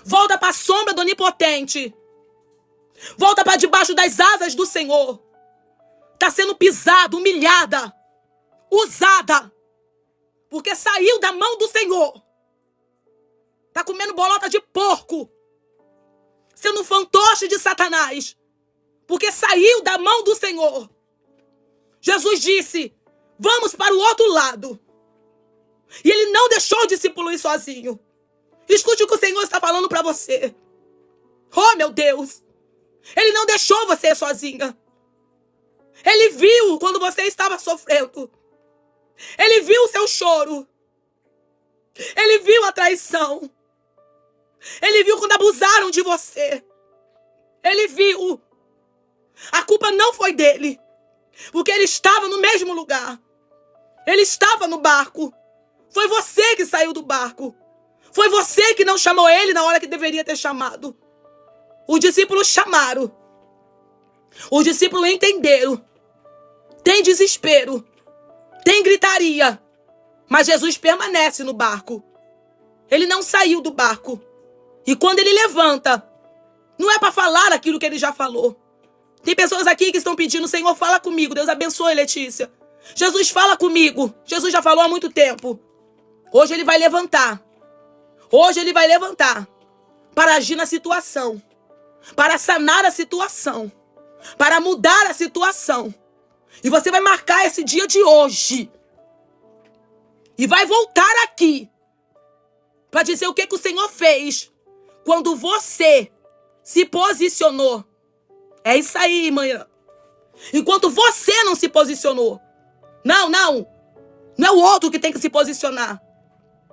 S1: Volta para a sombra do Onipotente. Volta para debaixo das asas do Senhor. Está sendo pisada, humilhada, usada. Porque saiu da mão do Senhor. Está comendo bolota de porco. Sendo um fantoche de Satanás. Porque saiu da mão do Senhor. Jesus disse, vamos para o outro lado. E ele não deixou o discípulo ir sozinho. Escute o que o Senhor está falando para você. Oh, meu Deus. Ele não deixou você sozinha. Ele viu quando você estava sofrendo. Ele viu o seu choro. Ele viu a traição. Ele viu quando abusaram de você. Ele viu. A culpa não foi dele. Porque ele estava no mesmo lugar. Ele estava no barco. Foi você que saiu do barco. Foi você que não chamou ele na hora que deveria ter chamado. Os discípulos chamaram. Os discípulos entenderam. Tem desespero. Tem gritaria. Mas Jesus permanece no barco. Ele não saiu do barco. E quando ele levanta, não é para falar aquilo que ele já falou. Tem pessoas aqui que estão pedindo, Senhor, fala comigo. Deus abençoe, Letícia. Jesus, fala comigo. Jesus já falou há muito tempo. Hoje ele vai levantar. Hoje ele vai levantar para agir na situação. Para sanar a situação. Para mudar a situação. E você vai marcar esse dia de hoje. E vai voltar aqui. Para dizer o que o Senhor fez. Quando você se posicionou. É isso aí, manhã. Enquanto você não se posicionou. Não. Não é o outro que tem que se posicionar.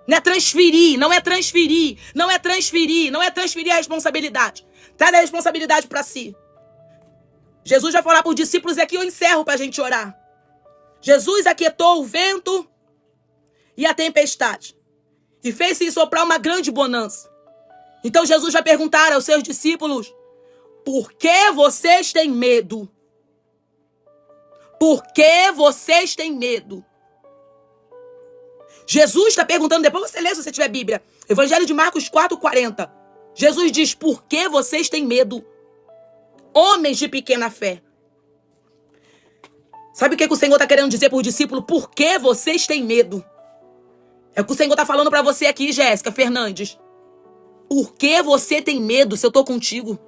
S1: Não é transferir, não é transferir, não é transferir, não é transferir a responsabilidade. Traz a responsabilidade para si. Jesus vai falar para os discípulos e aqui eu encerro para a gente orar. Jesus aquietou o vento e a tempestade. E fez-se soprar uma grande bonança. Então Jesus vai perguntar aos seus discípulos, por que vocês têm medo? Por que vocês têm medo? Jesus está perguntando, depois você lê se você tiver Bíblia. Evangelho de Marcos 4:40. Jesus diz, por que vocês têm medo? Homens de pequena fé. Sabe o que o Senhor está querendo dizer para o discípulo? Por que vocês têm medo? É o que o Senhor está falando para você aqui, Jéssica Fernandes. Por que você tem medo se eu estou contigo?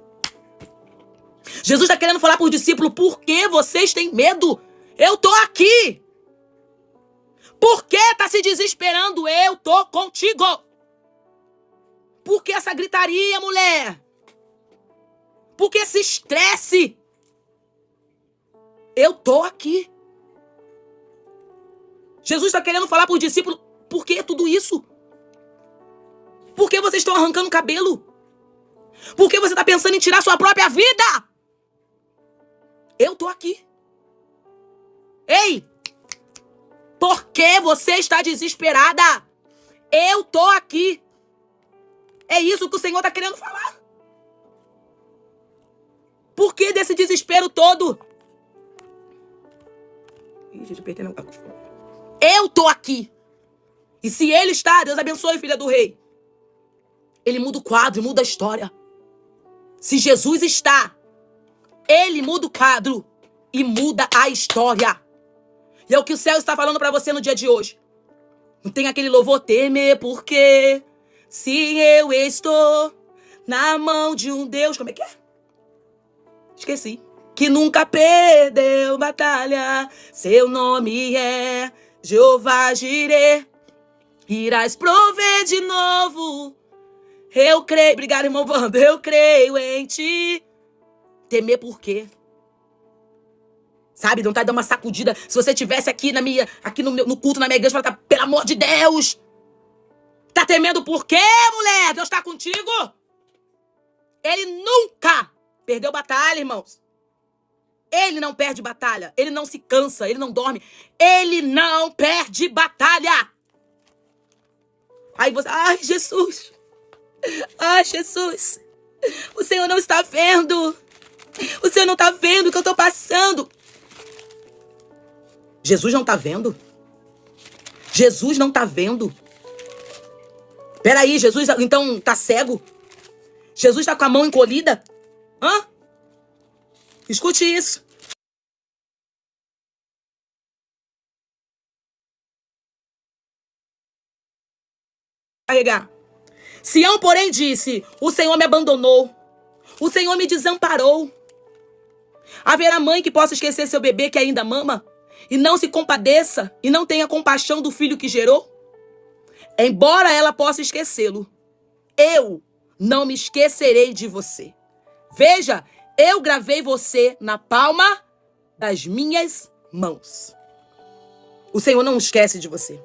S1: Jesus está querendo falar para o discípulo, por que vocês têm medo? Eu estou aqui. Por que está se desesperando? Eu estou contigo. Por que essa gritaria, mulher? Por que esse estresse? Eu estou aqui. Jesus está querendo falar para o discípulo, por que tudo isso? Por que vocês estão arrancando o cabelo? Por que você está pensando em tirar sua própria vida? Eu estou aqui. Ei! Por que você está desesperada? Eu estou aqui. É isso que o Senhor está querendo falar. Por que desse desespero todo? Eu estou aqui. E se ele está, Deus abençoe, filha do rei. Ele muda o quadro, muda a história. Se Jesus está, ele muda o quadro e muda a história. E é o que o céu está falando para você no dia de hoje. Não tem aquele louvor, temer porque se eu estou na mão de um Deus... Como é que é? Esqueci. Que nunca perdeu batalha. Seu nome é Jeová Jireh. Irás prover de novo. Eu creio. Obrigado, irmão Wanda. Eu creio em ti. Temer por quê? Sabe, não tá dando uma sacudida. Se você tivesse aqui no culto, na minha igreja, fala, pelo amor de Deus. Tá temendo por quê, mulher? Deus tá contigo? Ele nunca perdeu batalha, irmãos. Ele não perde batalha. Ele não se cansa. Ele não dorme. Ele não perde batalha. Aí você... Ai, Jesus. Ai, Jesus. O Senhor não está vendo. O Senhor não está vendo o que eu estou passando. Jesus não está vendo? Jesus não está vendo? Peraí, Jesus então tá cego? Jesus tá com a mão encolhida? Hã? Escute isso. Carregar. Sião, porém, disse: o Senhor me abandonou. O Senhor me desamparou. Haverá mãe que possa esquecer seu bebê que ainda mama e não se compadeça e não tenha compaixão do filho que gerou? Embora ela possa esquecê-lo, eu não me esquecerei de você. Veja, eu gravei você na palma das minhas mãos. O Senhor não esquece de você.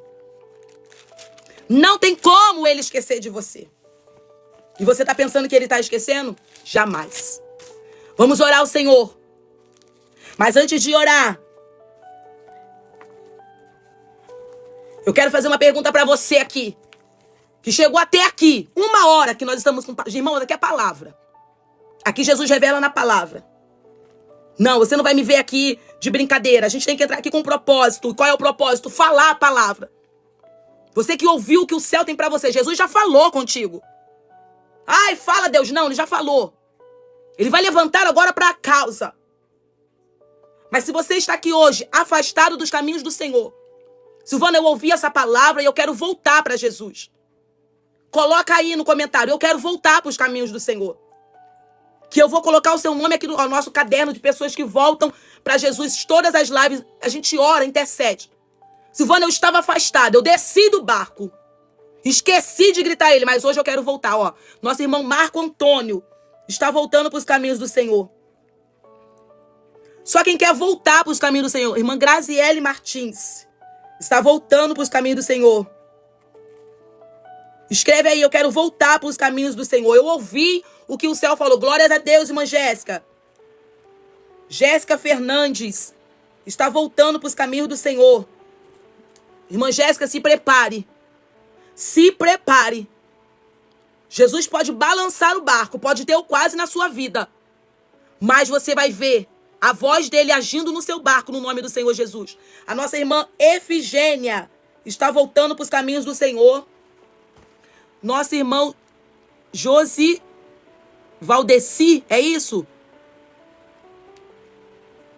S1: Não tem como ele esquecer de você. E você está pensando que ele está esquecendo? Jamais. Vamos orar ao Senhor. Mas antes de orar, eu quero fazer uma pergunta para você aqui, que chegou até aqui, 1 hora que nós estamos com... Irmãos, aqui é a palavra. Aqui Jesus revela na palavra. Não, você não vai me ver aqui de brincadeira. A gente tem que entrar aqui com um propósito. Qual é o propósito? Falar a palavra. Você que ouviu o que o céu tem para você. Jesus já falou contigo. Ai, fala Deus. Não, ele já falou. Ele vai levantar agora para a causa. Mas se você está aqui hoje, afastado dos caminhos do Senhor, Silvana, eu ouvi essa palavra e eu quero voltar para Jesus. Coloca aí no comentário, eu quero voltar para os caminhos do Senhor. Que eu vou colocar o seu nome aqui no nosso caderno de pessoas que voltam para Jesus. Todas as lives, a gente ora, intercede. Silvana, eu estava afastada, eu desci do barco. Esqueci de gritar a ele, mas hoje eu quero voltar. Ó, nosso irmão Marco Antônio está voltando para os caminhos do Senhor. Só quem quer voltar para os caminhos do Senhor, irmã Graziele Martins, está voltando para os caminhos do Senhor. Escreve aí, eu quero voltar para os caminhos do Senhor. Eu ouvi o que o céu falou. Glórias a Deus, irmã Jéssica. Jéssica Fernandes está voltando para os caminhos do Senhor. Irmã Jéssica, se prepare. Se prepare. Jesus pode balançar o barco, pode ter o quase na sua vida. Mas você vai ver a voz dele agindo no seu barco, no nome do Senhor Jesus. A nossa irmã Efigênia está voltando para os caminhos do Senhor. Nosso irmão Josi Valdeci, é isso?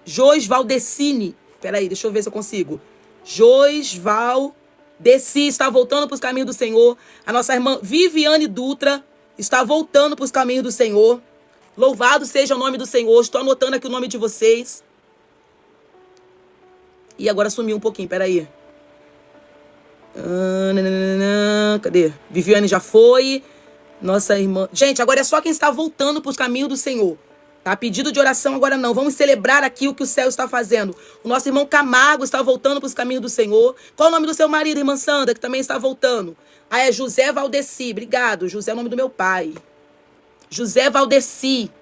S1: Jos Valdecine. Peraí, deixa eu ver se eu consigo. Jos Valdeci está voltando para os caminhos do Senhor. A nossa irmã Viviane Dutra está voltando para os caminhos do Senhor. Louvado seja o nome do Senhor. Estou anotando aqui o nome de vocês. E agora sumiu um pouquinho, peraí. Cadê? Viviane já foi. Nossa irmã... Gente, agora é só quem está voltando para os caminhos do Senhor. Tá? Pedido de oração agora não. Vamos celebrar aqui o que o céu está fazendo. O nosso irmão Camargo está voltando para os caminhos do Senhor. Qual é o nome do seu marido, irmã Sandra, que também está voltando? Ah, é José Valdeci. Obrigado. José é o nome do meu pai. José Valdeci.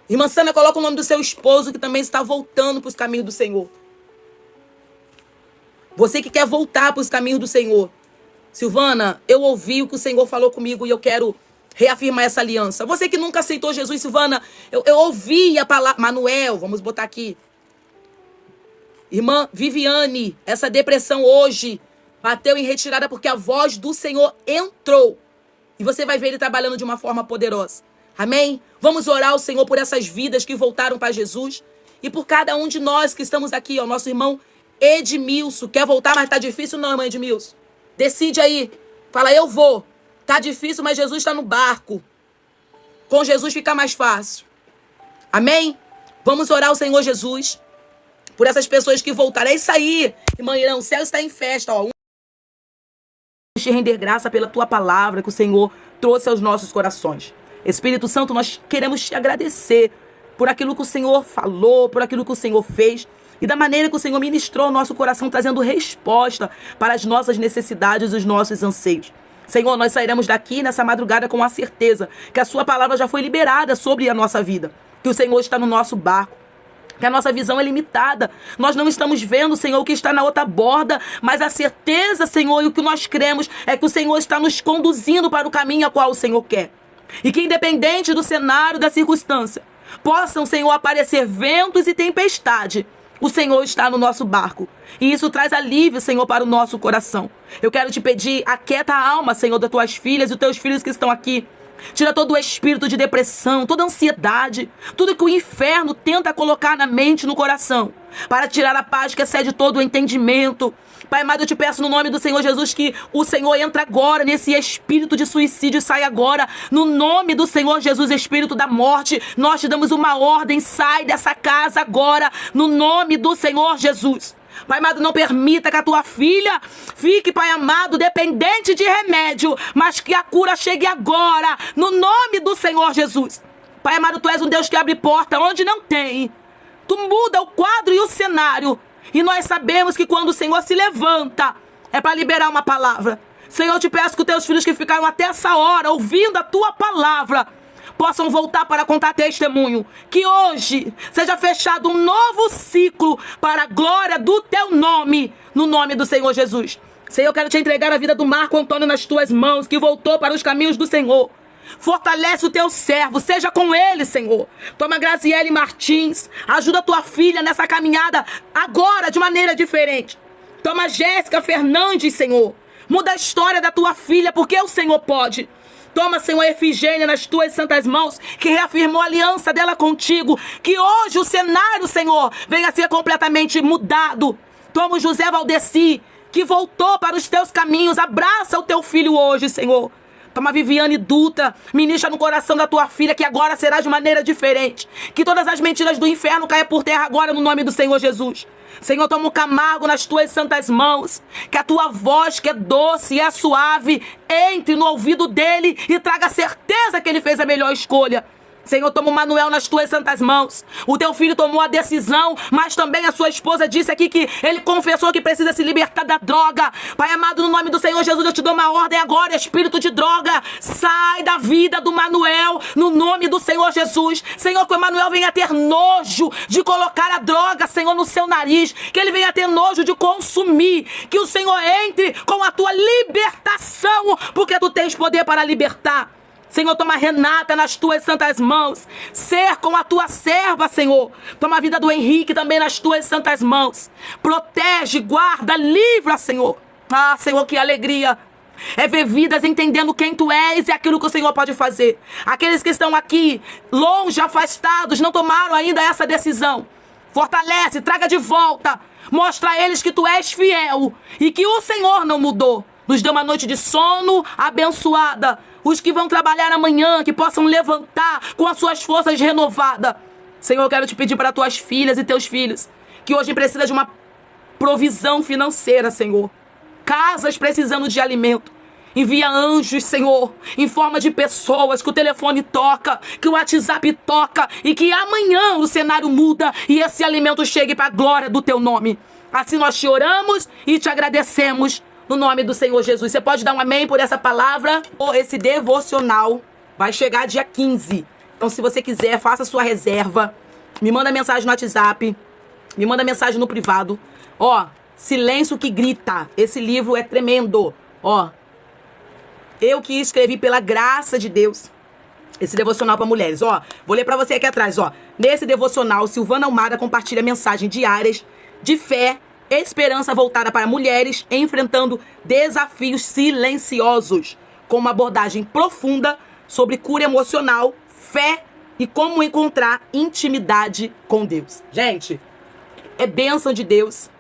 S1: Irmã Sandra, coloca o nome do seu esposo, que também está voltando para os caminhos do Senhor. Você que quer voltar para os caminhos do Senhor. Silvana, eu ouvi o que o Senhor falou comigo e eu quero reafirmar essa aliança. Você que nunca aceitou Jesus, Silvana, eu ouvi a palavra... Manuel, vamos botar aqui. Irmã Viviane, essa depressão hoje bateu em retirada porque a voz do Senhor entrou. E você vai ver ele trabalhando de uma forma poderosa. Amém? Vamos orar ao Senhor por essas vidas que voltaram para Jesus. E por cada um de nós que estamos aqui, ó, nosso irmão Edmilson. Quer voltar, mas tá difícil não, irmã Edmilson. Decide aí. Fala, eu vou. Tá difícil, mas Jesus está no barco. Com Jesus fica mais fácil. Amém? Vamos orar ao Senhor Jesus por essas pessoas que voltaram. É isso aí, irmã Irã. O céu está em festa, ó. te render graça pela tua palavra que o Senhor trouxe aos nossos corações. Espírito Santo, nós queremos te agradecer por aquilo que o Senhor falou, por aquilo que o Senhor fez e da maneira que o Senhor ministrou ao nosso coração, trazendo resposta para as nossas necessidades e os nossos anseios. Senhor, nós sairemos daqui nessa madrugada com a certeza que a sua palavra já foi liberada sobre a nossa vida, que o Senhor está no nosso barco, que a nossa visão é limitada. Nós não estamos vendo, Senhor, o que está na outra borda, mas a certeza, Senhor, e o que nós cremos é que o Senhor está nos conduzindo para o caminho a qual o Senhor quer. E que independente do cenário, da circunstância, possam, Senhor, aparecer ventos e tempestade, o Senhor está no nosso barco. E isso traz alívio, Senhor, para o nosso coração. Eu quero te pedir, aquieta a alma, Senhor, das tuas filhas e dos teus filhos que estão aqui. Tira todo o espírito de depressão, toda ansiedade, tudo que o inferno tenta colocar na mente e no coração, para tirar a paz que excede todo o entendimento. Pai amado, eu te peço no nome do Senhor Jesus que o Senhor entre agora nesse espírito de suicídio, sai agora, no nome do Senhor Jesus, espírito da morte. Nós te damos uma ordem, sai dessa casa agora, no nome do Senhor Jesus. Pai amado, não permita que a tua filha fique, Pai amado, dependente de remédio, mas que a cura chegue agora, no nome do Senhor Jesus. Pai amado, tu és um Deus que abre porta onde não tem. Tu muda o quadro e o cenário. E nós sabemos que quando o Senhor se levanta, é para liberar uma palavra. Senhor, eu te peço que os teus filhos que ficaram até essa hora ouvindo a tua palavra possam voltar para contar testemunho. Que hoje seja fechado um novo ciclo para a glória do teu nome, no nome do Senhor Jesus. Senhor, eu quero te entregar a vida do Marco Antônio nas tuas mãos, que voltou para os caminhos do Senhor. Fortalece o teu servo, seja com ele, Senhor. Toma Graziele Martins, ajuda a tua filha nessa caminhada agora de maneira diferente. Toma Jéssica Fernandes, Senhor. Muda a história da tua filha, porque o Senhor pode. Toma, Senhor, Efigênia nas tuas santas mãos, que reafirmou a aliança dela contigo. Que hoje o cenário, Senhor, venha a ser completamente mudado. Toma o José Valdeci, que voltou para os teus caminhos. Abraça o teu filho hoje, Senhor. Toma Viviane Dutra, ministra no coração da tua filha, que agora será de maneira diferente. Que todas as mentiras do inferno caiam por terra agora no nome do Senhor Jesus. Senhor, toma o Camargo nas tuas santas mãos. Que a tua voz, que é doce e é suave, entre no ouvido dele e traga certeza que ele fez a melhor escolha. Senhor, toma o Manuel nas tuas santas mãos. O teu filho tomou a decisão, mas também a sua esposa disse aqui que ele confessou que precisa se libertar da droga. Pai amado, no nome do Senhor Jesus, eu te dou uma ordem agora, espírito de droga, sai da vida do Manuel, no nome do Senhor Jesus. Senhor, que o Manuel venha ter nojo de colocar a droga, Senhor, no seu nariz, que ele venha ter nojo de consumir, que o Senhor entre com a tua libertação, porque tu tens poder para libertar. Senhor, toma Renata nas tuas santas mãos. Ser com a tua serva, Senhor. Toma a vida do Henrique também nas tuas santas mãos. Protege, guarda, livra, Senhor. Ah, Senhor, que alegria é ver vidas entendendo quem tu és e aquilo que o Senhor pode fazer. Aqueles que estão aqui, longe, afastados, não tomaram ainda essa decisão. Fortalece, traga de volta. Mostra a eles que tu és fiel e que o Senhor não mudou. Nos dê uma noite de sono abençoada. Os que vão trabalhar amanhã, que possam levantar com as suas forças renovadas. Senhor, eu quero te pedir para tuas filhas e teus filhos, que hoje precisam de uma provisão financeira, Senhor. Casas precisando de alimento. Envia anjos, Senhor, em forma de pessoas, que o telefone toca, que o WhatsApp toca, e que amanhã o cenário muda e esse alimento chegue para a glória do teu nome. Assim nós te oramos e te agradecemos. No nome do Senhor Jesus. Você pode dar um amém por essa palavra? Esse devocional vai chegar dia 15. Então, se você quiser, faça sua reserva. Me manda mensagem no WhatsApp. Me manda mensagem no privado. Ó, Silêncio que Grita. Esse livro é tremendo. Ó, eu que escrevi pela graça de Deus esse devocional para mulheres. Ó, vou ler para você aqui atrás. Ó, nesse devocional, Silvana Almada compartilha mensagens diárias de fé, esperança voltada para mulheres enfrentando desafios silenciosos, com uma abordagem profunda sobre cura emocional, fé e como encontrar intimidade com Deus. Gente, é bênção de Deus